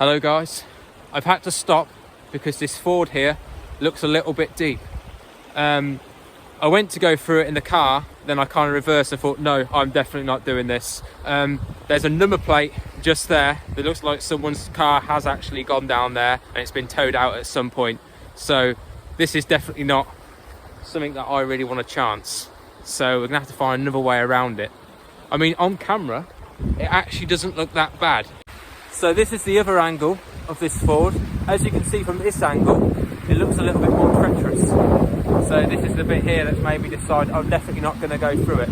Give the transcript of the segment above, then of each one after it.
Hello guys, I've had to stop because this ford here looks a little bit deep. I went to go through it in the car, then I kind of reversed and thought, no, I'm definitely not doing this. There's a number plate just there that looks like someone's car has actually gone down there and it's been towed out at some point. So this is definitely not something that I really want to chance. So we're gonna have to find another way around it. I mean, on camera, it actually doesn't look that bad. So this is the other angle of this ford. As you can see from this angle, it looks a little bit more treacherous. So this is the bit here that maybe decided I'm definitely not going to go through it.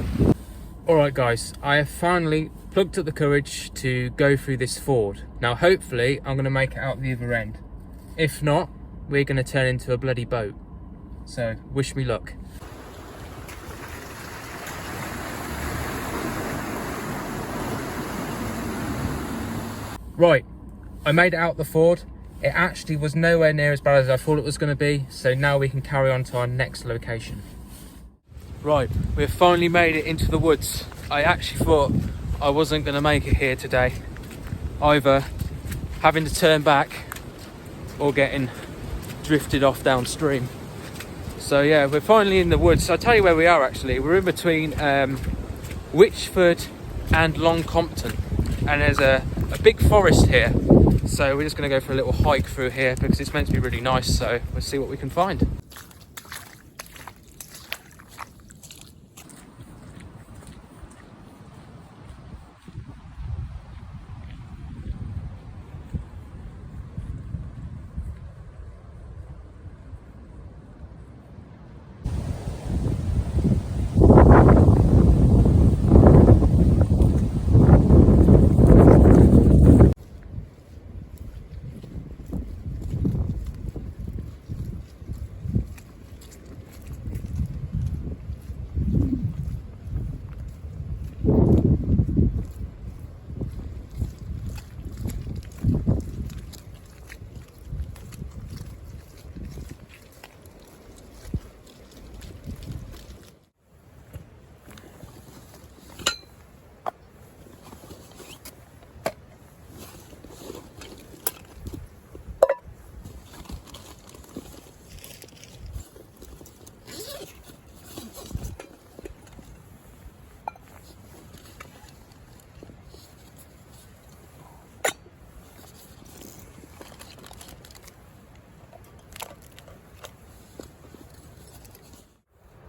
Alright guys, I have finally plucked up the courage to go through this ford. Now hopefully I'm going to make it out the other end. If not, we're going to turn into a bloody boat. So wish me luck. Right, I made it out the ford. It actually was nowhere near as bad as I thought it was going to be, so now we can carry on to our next location. Right, we've finally made it into the woods. I actually thought I wasn't going to make it here today, either having to turn back or getting drifted off downstream. So yeah, we're finally in the woods. I'll tell you where we are actually. We're in between Witchford and Long Compton, and there's a big forest here, so we're just going to go for a little hike through here because it's meant to be really nice, so we'll see what we can find.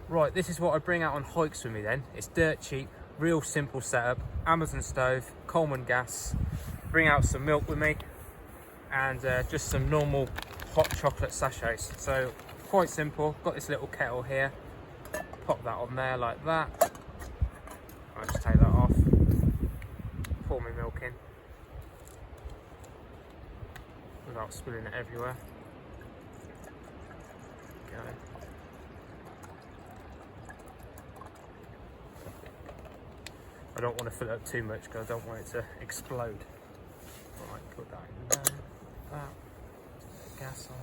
Right, this is what I bring out on hikes with me then. It's dirt cheap, real simple setup, Amazon stove, Coleman gas, bring out some milk with me, and just some normal hot chocolate sachets. So quite simple. Got this little kettle here, pop that on there like that. I'll just take that off, pour my milk in without spilling it everywhere. Go. I don't want to fill it up too much because I don't want it to explode. Right, put that in there, that, gas on.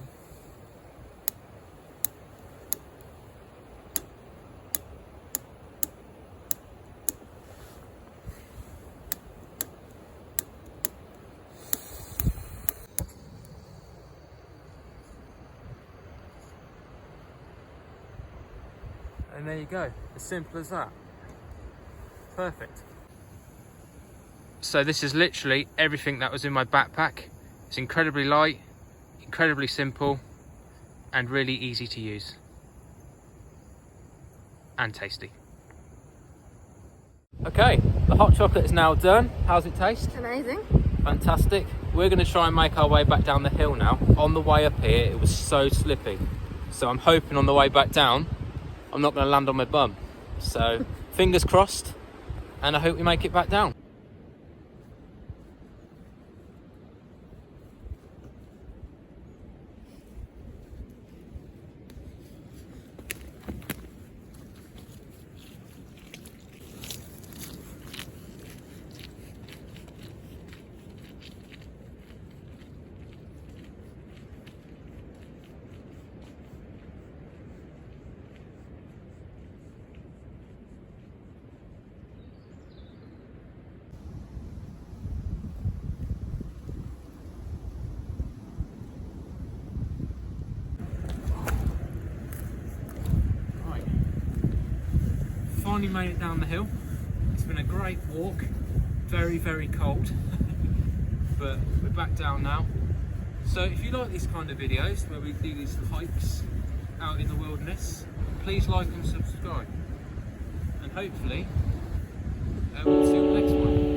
And there you go, as simple as that. Perfect. So this is literally everything that was in my backpack. It's incredibly light, incredibly simple, and really easy to use. And tasty. Okay, the hot chocolate is now done. How's it taste? Amazing. Fantastic. We're going to try and make our way back down the hill now. On the way up here, it was so slippy. So I'm hoping on the way back down, I'm not going to land on my bum. So fingers crossed, and I hope we make it back down. finally made it down the hill. It's been a great walk, very, very cold, but we're back down now. So if you like these kind of videos where we do these hikes out in the wilderness, please like and subscribe. And hopefully, we'll see you next one.